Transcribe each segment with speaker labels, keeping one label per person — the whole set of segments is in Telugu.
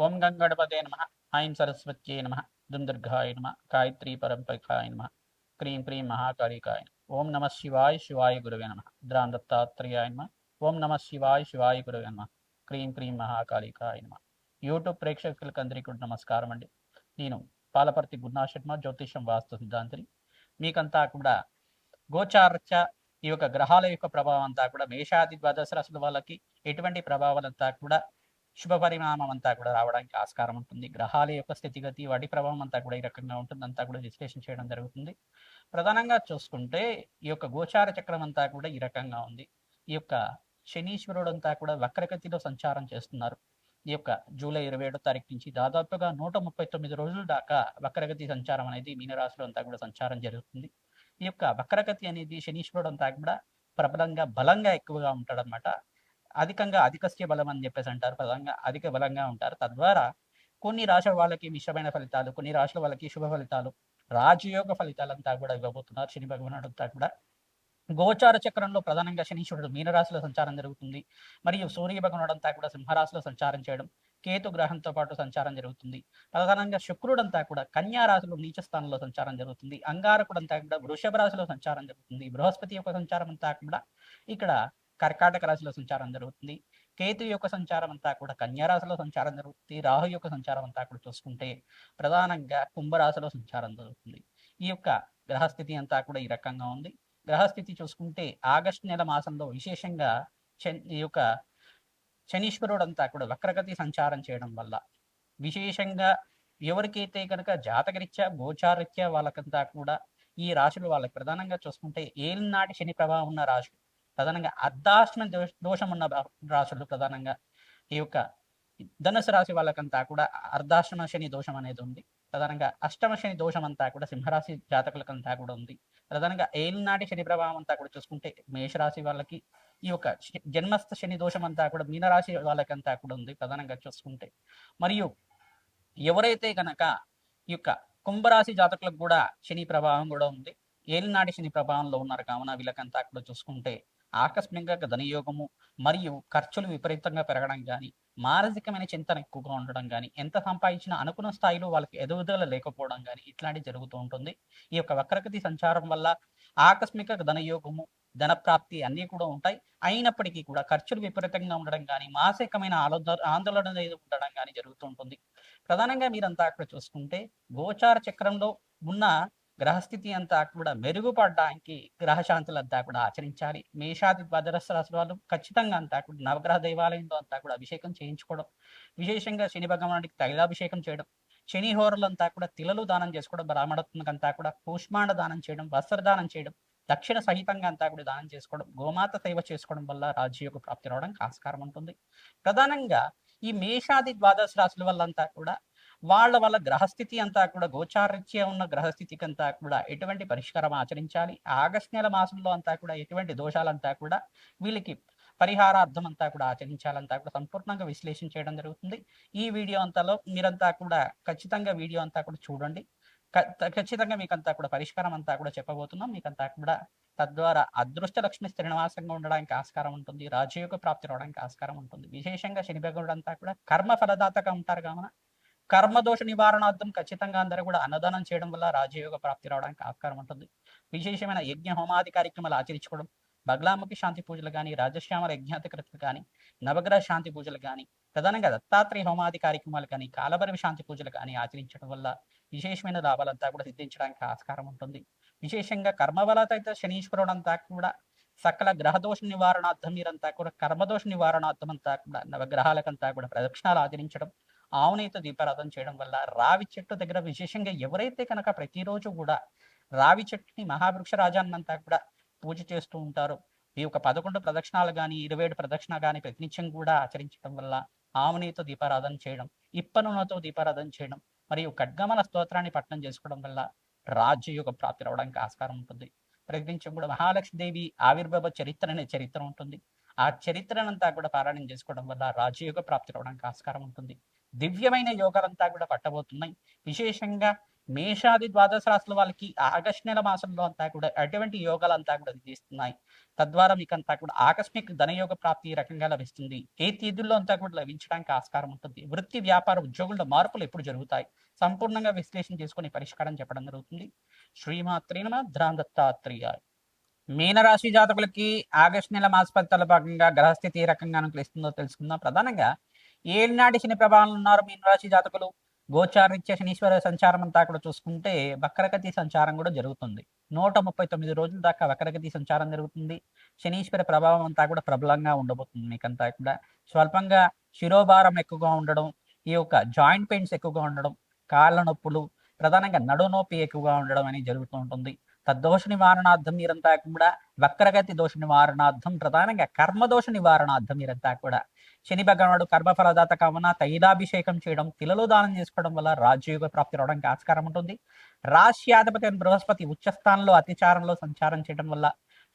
Speaker 1: ఓం గంగణపతే నమ. ఐం సరస్వత్యై నమ. దుం దుర్గాయ నమ. గాయత్రీ పరంపరాయ నమ. క్రీం క్రీం మహాకాళికాయ నమ. ఓం నమ శివాయ శివాయ గురవే నమ. ద్రాం దత్తాత్రేయాయ నమ. ఓం నమ శివాయ శివాయ గురవే నమ. క్రీం క్రీం మహాకాళికాయ నమ. యూట్యూబ్ ప్రేక్షకులకు అందరికీ కూడా నమస్కారం అండి. నేను పాలపర్తి గురునాథ శర్మ, జ్యోతిషం వాస్తు సిద్ధాంతిని. మీకంతా కూడా గోచారత్య ఈ యొక్క గ్రహాల యొక్క ప్రభావం అంతా కూడా మేషాది ద్వాదశ రాశుల వాళ్ళకి ఎటువంటి ప్రభావాలంతా కూడా శుభ పరిణామం అంతా కూడా రావడానికి ఆస్కారం ఉంటుంది. గ్రహాల యొక్క స్థితిగతి వాటి ప్రభావం అంతా కూడా ఈ రకంగా ఉంటుంది, అంతా కూడా విశ్లేషణ చేయడం జరుగుతుంది. ప్రధానంగా చూసుకుంటే ఈ యొక్క గోచార చక్రం అంతా కూడా ఈ రకంగా ఉంది. ఈ యొక్క శనీశ్వరుడు అంతా కూడా వక్రగతిలో సంచారం చేస్తున్నారు. ఈ యొక్క జూలై 27వ తారీఖు నుంచి దాదాపుగా 139 రోజుల దాకా వక్రగతి సంచారం అనేది మీనరాశిలో అంతా కూడా సంచారం జరుగుతుంది. ఈ యొక్క వక్రగతి అనేది శనీశ్వరుడు అంతా కూడా ప్రబలంగా బలంగా ఎక్కువగా ఉంటాడనమాట. అధికంగా అధికస్య బలం అని చెప్పేసి అంటారు. ప్రధానంగా అధిక బలంగా ఉంటారు. తద్వారా కొన్ని రాశుల వాళ్ళకి మిశ్రమైన ఫలితాలు, కొన్ని రాశుల వాళ్ళకి శుభ ఫలితాలు, రాజయోగ ఫలితాలంతా కూడా ఇవ్వబోతున్నారు శని భగవానుడు అంతా కూడా. గోచార చక్రంలో ప్రధానంగా శనీశ్వరుడు మీనరాశిలో సంచారం జరుగుతుంది. మరియు సూర్య భగవానుడు అంతా కూడా సింహరాశిలో సంచారం చేయడం, కేతు గ్రహంతో పాటు సంచారం జరుగుతుంది. ప్రధానంగా శుక్రుడంతా కూడా కన్యా రాశిలో నీచ స్థానంలో సంచారం జరుగుతుంది. అంగారకుడు అంతా కూడా వృషభ రాశిలో సంచారం జరుగుతుంది. బృహస్పతి యొక్క సంచారం అంతా కూడా ఇక్కడ కర్కాటక రాశిలో సంచారం జరుగుతుంది. కేతు యొక్క సంచారం అంతా కూడా కన్యా రాశిలో సంచారం జరుగుతుంది. రాహు యొక్క సంచారం అంతా కూడా చూసుకుంటే ప్రధానంగా కుంభరాశిలో సంచారం జరుగుతుంది. ఈ యొక్క గ్రహస్థితి అంతా కూడా ఈ రకంగా ఉంది. గ్రహస్థితి చూసుకుంటే ఆగస్టు నెల మాసంలో విశేషంగా ఈ యొక్క శనీశ్వరుడు అంతా కూడా వక్రగతి సంచారం చేయడం వల్ల విశేషంగా ఎవరికైతే కనుక జాతకరీత్యా గోచారరీత్యా వాళ్ళకంతా కూడా ఈ రాశులు వాళ్ళకి ప్రధానంగా చూసుకుంటే ఏలినాటి శని ప్రభావం ఉన్న రాశులు, ప్రధానంగా అర్ధాష్టమ దోషం ఉన్న రాశులు, ప్రధానంగా ఈ యొక్క ధనుసు రాశి వాళ్ళకంతా కూడా అర్ధాష్టమ శని దోషం అనేది ఉంది. ప్రధానంగా అష్టమ శని దోషం అంతా కూడా సింహరాశి జాతకులకంతా కూడా ఉంది. ప్రధానంగా ఏలినాటి శని ప్రభావం అంతా కూడా చూసుకుంటే మేషరాశి వాళ్ళకి, ఈ యొక్క జన్మస్థ శని దోషం అంతా కూడా మీనరాశి వాళ్ళకంతా కూడా ఉంది ప్రధానంగా చూసుకుంటే. మరియు ఎవరైతే కనుక ఈ యొక్క కుంభరాశి జాతకులకు కూడా శని ప్రభావం కూడా ఉంది, ఏలినాటి శని ప్రభావంలో ఉన్నారు కావున వీళ్ళకంతా కూడా చూసుకుంటే ఆకస్మికంగా ధనయోగము మరియు ఖర్చులు విపరీతంగా పెరగడం కానీ, మానసికమైన చింతన ఎక్కువగా ఉండడం కానీ, ఎంత సంపాదించినా అనుకున్న స్థాయిలో వాళ్ళకి ఎదుగుదల లేకపోవడం కానీ ఇట్లాంటివి జరుగుతూ ఉంటుంది. ఈ యొక్క వక్రగతి సంచారం వల్ల ఆకస్మిక ధనయోగము, ధనప్రాప్తి అన్నీ కూడా ఉంటాయి. అయినప్పటికీ కూడా ఖర్చులు విపరీతంగా ఉండడం కానీ, మానసికమైన ఆందోళన ఉండడం కానీ జరుగుతూ ఉంటుంది. ప్రధానంగా మీరంతా అక్కడ చూసుకుంటే గోచార చక్రంలో ఉన్న గ్రహస్థితి అంతా కూడా మెరుగుపడడానికి గ్రహశాంతులంతా కూడా ఆచరించాలి. మేషాది ద్వాదశ రాశి వాళ్ళు ఖచ్చితంగా అంతా కూడా నవగ్రహ దేవాలయంలో అంతా కూడా అభిషేకం చేయించుకోవడం, విశేషంగా శని భగవానుడికి తైలాభిషేకం చేయడం, శని హోరలంతా కూడా తిలలు దానం చేసుకోవడం, బ్రాహ్మణత్మకంతా కూడా కూష్మాండ దానం చేయడం, వస్త్రదానం చేయడం, దక్షిణ సహితంగా అంతా కూడా దానం చేసుకోవడం, గోమాత సేవ చేసుకోవడం వల్ల రాజ్యయోగ ప్రాప్తి రావడానికి ఆస్కారం ఉంటుంది. ప్రధానంగా ఈ మేషాది ద్వాదశ రాశుల వల్లంతా కూడా వాళ్ళ గ్రహస్థితి అంతా కూడా గోచారరీత్యా ఉన్న గ్రహస్థితికి అంతా కూడా ఎటువంటి పరిష్కారం ఆచరించాలి, ఆగస్టు నెల మాసంలో అంతా కూడా ఎటువంటి దోషాలంతా కూడా వీళ్ళకి పరిహారార్థం అంతా కూడా ఆచరించాలంతా కూడా సంపూర్ణంగా విశ్లేషణ చేయడం జరుగుతుంది. ఈ వీడియో అంతాలో మీరంతా కూడా ఖచ్చితంగా వీడియో అంతా కూడా చూడండి. ఖచ్చితంగా మీకంతా కూడా పరిష్కారం అంతా కూడా చెప్పబోతున్నాం. మీకంతా కూడా తద్వారా అదృష్ట లక్ష్మి శ్రీనివాసంగా ఉండడానికి ఆస్కారం ఉంటుంది, రాజయోగ ప్రాప్తి రావడానికి ఆస్కారం ఉంటుంది. విశేషంగా శని భగవానుడు అంతా కూడా కర్మ ఫలదాతగా ఉంటారు కావున కర్మదోష నివారణార్థం ఖచ్చితంగా అందరూ కూడా అన్నదానం చేయడం వల్ల రాజయోగ ప్రాప్తి రావడానికి ఆస్కారం ఉంటుంది. విశేషమైన యజ్ఞ హోమాది కార్యక్రమాలు ఆచరించుకోవడం, బగ్లాముఖి శాంతి పూజలు కానీ, రాజశ్యామల యజ్ఞాతికృతులు కానీ, నవగ్రహ శాంతి పూజలు కానీ, ప్రధానంగా దత్తాత్రేయ హోమాది కార్యక్రమాలు కానీ, కాలభైరవ శాంతి పూజలు కానీ ఆచరించడం వల్ల విశేషమైన లాభాలంతా కూడా సిద్ధించడానికి ఆస్కారం ఉంటుంది. విశేషంగా కర్మబలతైత శనీశ్వరుడు అంతా కూడా సకల గ్రహదోష నివారణార్థం మీరంతా కూడా కర్మదోష నివారణార్థం అంతా కూడా నవగ్రహాలకంతా కూడా ప్రదక్షిణాలు ఆచరించడం, ఆవునేత దీపారాధన చేయడం వల్ల రావి చెట్టు దగ్గర విశేషంగా ఎవరైతే కనుక ప్రతిరోజు కూడా రావి చెట్టుని మహావృక్ష రాజాన్నంతా కూడా పూజ చేస్తూ ఉంటారో, ఈ యొక్క 11 ప్రదక్షిణాలు కానీ 27 ప్రదక్షిణ కానీ ప్రతినిత్యం కూడా ఆచరించడం వల్ల ఆవునేతో దీపారాధన చేయడం, ఇప్ప నూనెతో దీపారాధన చేయడం మరియు ఖడ్గమల స్తోత్రాన్ని పఠనం చేసుకోవడం వల్ల రాజ్యయోగ ప్రాప్తి రావడానికి ఆస్కారం ఉంటుంది. ప్రతినిత్యం కూడా మహాలక్ష్మీదేవి ఆవిర్భావ చరిత్ర అనే చరిత్ర ఉంటుంది. ఆ చరిత్రనంతా కూడా పారాయణం చేసుకోవడం వల్ల రాజయోగ ప్రాప్తి రావడానికి ఆస్కారం ఉంటుంది. దివ్యమైన యోగాలంతా కూడా పట్టబోతున్నాయి. విశేషంగా మేషాది ద్వాదశ రాశుల వాళ్ళకి ఆగస్టు నెల మాసంలో అంతా కూడా అటువంటి యోగాలంతా కూడా తీస్తున్నాయి. తద్వారా మీకంతా కూడా ఆకస్మిక ధనయోగ ప్రాప్తి ఈ రకంగా లభిస్తుంది. ఏ తేదీల్లో అంతా కూడా లభించడానికి ఆస్కారం ఉంటుంది. వృత్తి, వ్యాపార, ఉద్యోగుల్లో మార్పులు ఎప్పుడు జరుగుతాయి? సంపూర్ణంగా విశ్లేషణ చేసుకొని పరిష్కారం చెప్పడం జరుగుతుంది. శ్రీమాత్రే నమః. దత్తాత్రేయాయ. మీనరాశి జాతకులకి ఆగస్టు నెల మాస ఫలితాల భాగంగా గ్రహస్థితి ఏ రకంగా అనుకూలిస్తుందో తెలుసుకుందాం. ప్రధానంగా ఏలినాటి శని ప్రభావం ఉన్నారు మీనరాశి జాతకులు. గోచారీత్య శనీశ్వర సంచారం అంతా కూడా చూసుకుంటే వక్రగతి సంచారం కూడా జరుగుతుంది. 139 రోజుల దాకా వక్రగతి సంచారం జరుగుతుంది. శనీశ్వర ప్రభావం అంతా కూడా ప్రబలంగా ఉండబోతుంది. మీకంతా కూడా స్వల్పంగా శిరోభారం ఎక్కువగా ఉండడం, ఈ యొక్క జాయింట్ పెయిన్స్ ఎక్కువగా ఉండడం, కాళ్ళ నొప్పులు, ప్రధానంగా నడు నొప్పి ఎక్కువగా ఉండడం అనేది జరుగుతూ ఉంటుంది. తద్దోష నివారణార్థం మీరంతా కూడా వక్రగతి దోష నివారణార్థం, ప్రధానంగా కర్మదోష నివారణార్థం మీరంతా కూడా శని భగవానుడు కర్మఫలదాత కావున తైలాభిషేకం చేయడం, తిలలు దానం చేసుకోవడం వల్ల రాజయోగ ప్రాప్తి రావడానికి ఆస్కారం ఉంటుంది. రాశ్యాధిపతి అయిన బృహస్పతి ఉచ్చస్థానంలో అతిచారంలో సంచారం చేయడం వల్ల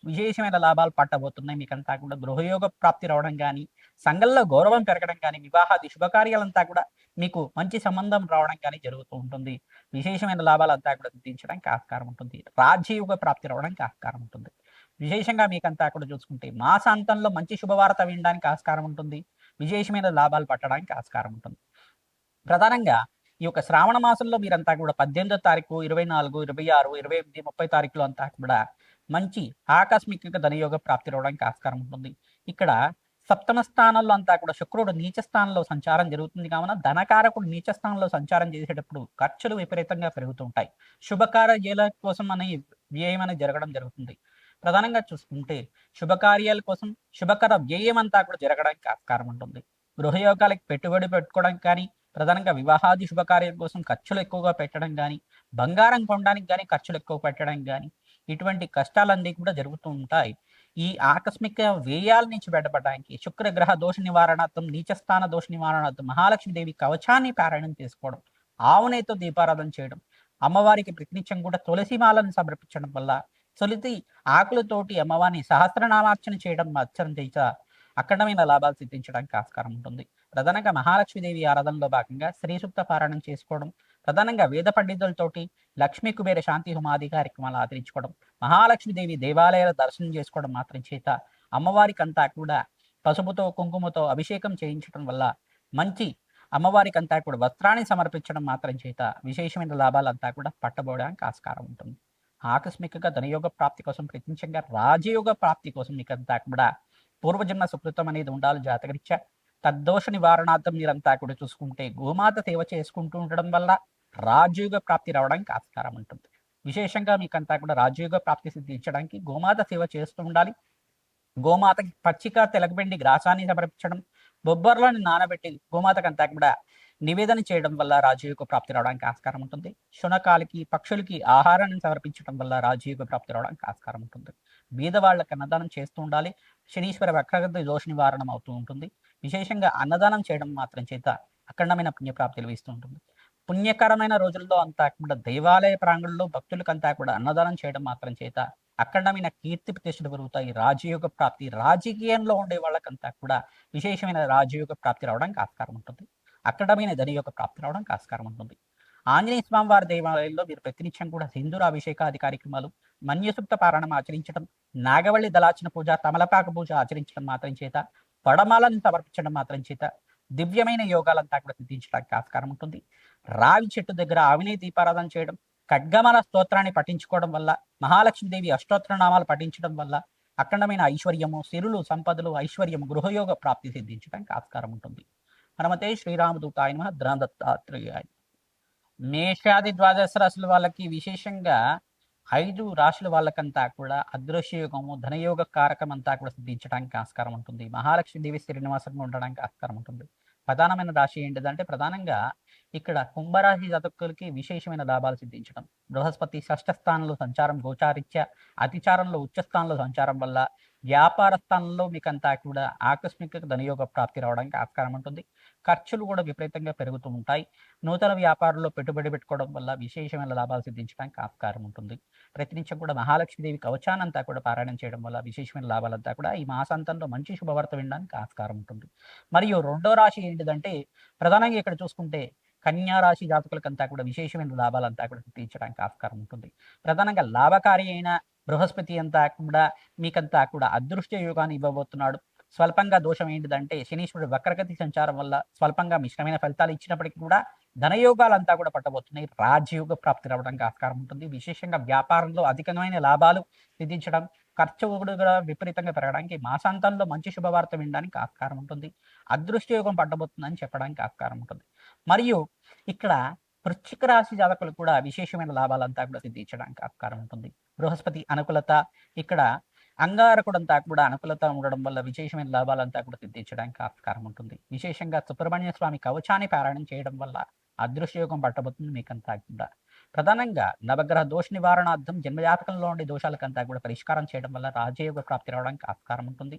Speaker 1: విశేషమైన లాభాలు పట్టబోతున్నాయి. మీకంతా కూడా గృహయోగ ప్రాప్తి రావడం కానీ, సంఘంలో గౌరవం పెరగడం కానీ, వివాహాది శుభకార్యాలంతా కూడా మీకు మంచి సంబంధం రావడం కానీ జరుగుతూ ఉంటుంది. విశేషమైన లాభాలంతా కూడా సిద్ధించడానికి ఆస్కారం ఉంటుంది. రాజ్యయోగ ప్రాప్తి రావడానికి ఆస్కారం ఉంటుంది. విశేషంగా మీకంతా కూడా చూసుకుంటే మాసాంతంలో మంచి శుభవార్త వినడానికి ఆస్కారం ఉంటుంది. విశేషమైన లాభాలు పట్టడానికి ఆస్కారం ఉంటుంది. ప్రధానంగా ఈ యొక్క శ్రావణ మాసంలో మీరంతా కూడా 18వ తారీఖు, 24, 26, 28, 30 తారీఖులో అంతా కూడా మంచి ఆకస్మిక ధనయోగ ప్రాప్తి రావడానికి ఆస్కారం ఉంటుంది. ఇక్కడ సప్తమ స్థానంలో అంతా కూడా శుక్రుడు నీచ స్థానంలో సంచారం జరుగుతుంది కావున ధనకారకుడు నీచ స్థానంలో సంచారం చేసేటప్పుడు ఖర్చులు విపరీతంగా పెరుగుతుంటాయి. శుభకార్యాల కోసం అనే వ్యయం అనేది జరగడం జరుగుతుంది. ప్రధానంగా చూసుకుంటే శుభకార్యాల కోసం శుభకర వ్యయం అంతా కూడా జరగడానికి ఆస్కారం ఉంటుంది. గృహయోగాలకు పెట్టుబడి పెట్టుకోవడానికి కానీ, ప్రధానంగా వివాహాది శుభకార్యం కోసం ఖర్చులు ఎక్కువగా పెట్టడం కానీ, బంగారం కొనడానికి కానీ ఖర్చులు ఎక్కువ పెట్టడం కానీ, ఇటువంటి కష్టాలన్నీ కూడా జరుగుతూ ఉంటాయి. ఈ ఆకస్మిక వ్యయాల నుంచి బయటపడడానికి శుక్రగ్రహ దోష నివారణార్థం, నీచస్థాన దోష నివారణార్థం మహాలక్ష్మీదేవి కవచాన్ని పారాయణం చేసుకోవడం, ఆవునేతో దీపారాధన చేయడం, అమ్మవారికి ప్రతినిత్యం కూడా తులసిమాలను సమర్పించడం వల్ల, తొలితి ఆకులతోటి అమ్మవారిని సహస్రనామార్చన చేయడం అర్చన చేత అఖండమైన లాభాలు సిద్ధించడానికి ఆస్కారం ఉంటుంది. ప్రధానంగా మహాలక్ష్మీదేవి ఆరాధనలో భాగంగా శ్రీ సూక్త పారాయణం చేసుకోవడం, ప్రధానంగా వేద పండితులతోటి లక్ష్మీ కుబేర శాంతి హోమాది కార్యక్రమాలు ఆచరించుకోవడం, మహాలక్ష్మీదేవి దేవాలయాల దర్శనం చేసుకోవడం మాత్రం చేత అమ్మవారికి అంతా కూడా పసుపుతో కుంకుమతో అభిషేకం చేయించడం వల్ల మంచి అమ్మవారికి అంతా కూడా వస్త్రాన్ని సమర్పించడం మాత్రం చేత విశేషమైన లాభాలంతా కూడా పట్టబోవడానికి ఆస్కారం ఉంటుంది. ఆకస్మికంగా ధనయోగ ప్రాప్తి కోసం ప్రత్యేకంగా రాజయోగ ప్రాప్తి కోసం మీకంతా కూడా పూర్వజన్మ సుకృతం అనేది ఉండాలి జాతకరీత్యా. తద్దోష నివారణార్థం మీరంతా కూడా చూసుకుంటే గోమాత సేవ చేసుకుంటూ ఉండడం వల్ల రాజయోగ ప్రాప్తి రావడానికి ఆస్కారం ఉంటుంది. విశేషంగా మీకంతా కూడా రాజయోగ ప్రాప్తి సిద్ధించడానికి గోమాత సేవ చేస్తూ ఉండాలి. గోమాతకి పచ్చిక తెలగబెండి గ్రాసాన్ని సమర్పించడం, బొబ్బర్లను నానబెట్టి గోమాతకంతా కూడా నివేదన చేయడం వల్ల రాజయోగ ప్రాప్తి రావడానికి ఆస్కారం ఉంటుంది. శునకాలకి, పక్షులకి ఆహారాన్ని సమర్పించడం వల్ల రాజయోగ ప్రాప్తి రావడానికి ఆస్కారం ఉంటుంది. బీదవాళ్లకు అన్నదానం చేస్తూ ఉండాలి. శనీశ్వర వక్రగతి దోష నివారణం అవుతూ ఉంటుంది. విశేషంగా అన్నదానం చేయడం మాత్రం చేత అఖండమైన పుణ్యప్రాప్తి లభిస్తూ ఉంటుంది. పుణ్యకరమైన రోజుల్లో అంతా కూడా దేవాలయ ప్రాంగణంలో భక్తులకంతా కూడా అన్నదానం చేయడం మాత్రం చేత అఖండమైన కీర్తి ప్రతిష్టలు పెరుగుతాయి. రాజయోగ ప్రాప్తి, రాజకీయంలో ఉండే వాళ్ళకంతా కూడా విశేషమైన రాజయోగ ప్రాప్తి రావడానికి ఆస్కారం ఉంటుంది. అఖండమైన ధనయోగ ప్రాప్తి రావడానికి ఆస్కారం ఉంటుంది. ఆంజనేయ స్వామి వారి దేవాలయంలో మీరు ప్రతినిత్యం కూడా సింధూర అభిషేకాది కార్యక్రమాలు, మన్యసూక్త పారాయణం ఆచరించడం, నాగవల్లి దళార్చన పూజ, తమలపాక పూజ ఆచరించడం మాత్రం చేత, పడమాలను సమర్పించడం మాత్రం చేత దివ్యమైన యోగాలంతా కూడా సిద్ధించడానికి ఆస్కారం ఉంటుంది. రావి చెట్టు దగ్గర ఆవినే దీపారాధన చేయడం, ఖడ్గమాల స్తోత్రాన్ని పఠించుకోవడం వల్ల, మహాలక్ష్మీదేవి అష్టోత్తర నామాలు పఠించడం వల్ల అఖండమైన ఐశ్వర్యము, సిరులు, సంపదలు, ఐశ్వర్యము, గృహయోగ ప్రాప్తి సిద్ధించడానికి ఆస్కారం ఉంటుంది. హనుమతే శ్రీరామదూతాయ నమః. దత్తాత్రేయాయ. మేషాది ద్వాదశ రాశుల వాళ్ళకి విశేషంగా 5 రాశుల వాళ్ళకంతా కూడా అదృశ్య యోగము, ధనయోగ కారకం అంతా కూడా సిద్ధించడానికి ఆస్కారం ఉంటుంది. మహాలక్ష్మీదేవి శ్రీనివాసంగా ఉండడానికి ఆస్కారం ఉంటుంది. ప్రధానమైన రాశి ఏంటిదంటే ప్రధానంగా ఇక్కడ కుంభరాశి జాతకులకి విశేషమైన లాభాలు సిద్ధించడం, బృహస్పతి షష్ఠ స్థానంలో సంచారం గోచారిత్య అతిచారంలో ఉచ్చ స్థానంలో సంచారం వల్ల వ్యాపార స్థానంలో మీకంతా కూడా ఆకస్మిక ధనయోగ ప్రాప్తి రావడానికి ఆస్కారం ఉంటుంది. ఖర్చులు కూడా విపరీతంగా పెరుగుతూ ఉంటాయి. నూతన వ్యాపారంలో పెట్టుబడి పెట్టుకోవడం వల్ల విశేషమైన లాభాలు సిద్ధించడానికి ఆస్కారం ఉంటుంది. ప్రతినిత్యం కూడా మహాలక్ష్మీదేవి కవచానంతా కూడా పారాయణం చేయడం వల్ల విశేషమైన లాభాలంతా కూడా ఈ మాసాంతంలో మంచి శుభవార్త వినడానికి ఆస్కారం ఉంటుంది. మరియు రెండో రాశి ఏంటిదంటే ప్రధానంగా ఇక్కడ చూసుకుంటే కన్యా రాశి జాతకులకంతా కూడా విశేషమైన లాభాలంతా కూడా తీర్చడానికి ఆస్కారం ఉంటుంది. ప్రధానంగా లాభకారి అయిన బృహస్పతి అంతా కూడా మీకంతా కూడా అదృష్ట యోగాన్ని ఇవ్వబోతున్నాడు. స్వల్పంగా దోషం ఏంటిదంటే శనీశ్వరుడు వక్రగతి సంచారం వల్ల స్వల్పంగా మిశ్రమైన ఫలితాలు ఇచ్చినప్పటికీ కూడా ధనయోగాలంతా కూడా పట్టబోతున్నాయి. రాజయోగ ప్రాప్తి రావడానికి ఆస్కారం ఉంటుంది. విశేషంగా వ్యాపారంలో అధికమైన లాభాలు విధించడం, ఖర్చు కూడా విపరీతంగా పెరగడానికి, మాసాంతంలో మంచి శుభవార్త వినడానికి ఆస్కారం ఉంటుంది. అదృష్ట యోగం పట్టబోతుందని చెప్పడానికి ఆస్కారం ఉంటుంది. మరియు ఇక్కడ వృశ్చిక రాశి జాతకులు కూడా విశేషమైన లాభాలంతా కూడా సిద్ధించడానికి ఆస్కారం ఉంటుంది. బృహస్పతి అనుకూలత, ఇక్కడ అంగారకుడంతా కూడా అనుకూలత ఉండడం వల్ల విశేషమైన లాభాలంతా కూడా సిద్ధించడానికి ఆస్కారం ఉంటుంది. విశేషంగా సుబ్రహ్మణ్య స్వామి కవచాన్ని పారాయణం చేయడం వల్ల అదృష్టయోగం పట్టబోతుంది మీకంతా కూడా. ప్రధానంగా నవగ్రహ దోష నివారణార్థం జన్మజాతకంలో ఉండే దోషాలకంతా కూడా పరిష్కారం చేయడం వల్ల రాజయోగ ప్రాప్తి రావడానికి ఆస్కారం ఉంటుంది.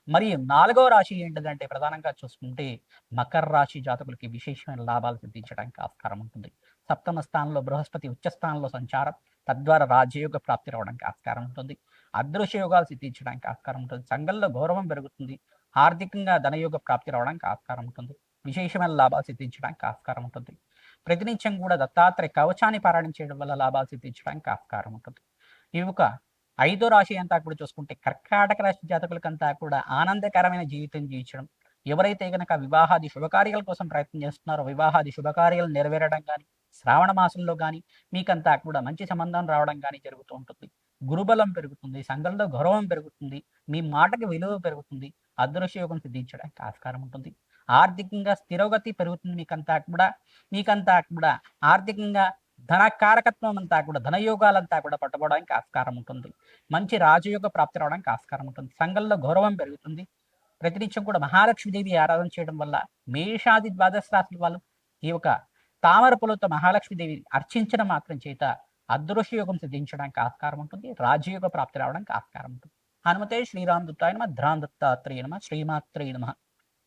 Speaker 1: మరియు 4వ రాశి ఏంటిదంటే ప్రధానంగా చూసుకుంటే మకర రాశి జాతకులకి విశేషమైన లాభాలు సిద్ధించడానికి ఆస్కారం ఉంటుంది. సప్తమ స్థానంలో బృహస్పతి ఉచ్చ స్థానంలో సంచారం, తద్వారా రాజయోగ ప్రాప్తి రావడానికి ఆస్కారం ఉంటుంది. అదృశ్య యోగాలు సిద్ధించడానికి ఆస్కారం ఉంటుంది. సంఘంలో గౌరవం పెరుగుతుంది. ఆర్థికంగా ధనయోగ ప్రాప్తి రావడానికి ఆస్కారం ఉంటుంది. విశేషమైన లాభాలు సిద్ధించడానికి ఆస్కారం ఉంటుంది. ప్రతినిత్యం కూడా దత్తాత్రేయ కవచాన్ని పారాయణం చేయడం వల్ల లాభాలు సిద్ధించడానికి ఆస్కారం ఉంటుంది. ఈ ఒక 5వ రాశి అంతా కూడా చూసుకుంటే కర్కాటక రాశి జాతకులకంతా కూడా ఆనందకరమైన జీవితం జీవించడం. ఎవరైతే గనక వివాహాది శుభకార్యాల కోసం ప్రయత్నం చేస్తున్నారో వివాహాది శుభకార్యాలు నెరవేరడం కానీ, శ్రావణ మాసంలో కానీ మీకంతా కూడా మంచి సంబంధం రావడం కానీ జరుగుతూ ఉంటుంది. గురుబలం పెరుగుతుంది. సంఘంలో గౌరవం పెరుగుతుంది. మీ మాటకి విలువ పెరుగుతుంది. అదృశ్య యోగం సిద్ధించడానికి ఆస్కారం ఉంటుంది. ఆర్థికంగా స్థిరోగతి పెరుగుతుంది. మీకంతా కూడా ఆర్థికంగా ధన కారకత్వం అంతా కూడా ధనయోగాలంతా కూడా పట్టుకోవడానికి ఆస్కారం ఉంటుంది. మంచి రాజయోగ ప్రాప్తి రావడానికి ఆస్కారం ఉంటుంది. సంఘంలో గౌరవం పెరుగుతుంది. ప్రతినిత్యం కూడా మహాలక్ష్మీదేవి ఆరాధన చేయడం వల్ల మేషాది ద్వాదశ రాశుల వాళ్ళు ఈ యొక్క తామర పూలతో మహాలక్ష్మీదేవి అర్చించడం మాత్రం చేత అదృశ్య యోగం సిద్ధించడానికి ఆస్కారం ఉంటుంది. రాజయోగ ప్రాప్తి రావడానికి ఆస్కారం ఉంటుంది. హనుమతే శ్రీరామ్ దత్తాయ నమః, ధ్రాన్ దత్తాత్రేయ నమః, శ్రీమాత్రేయ నమః.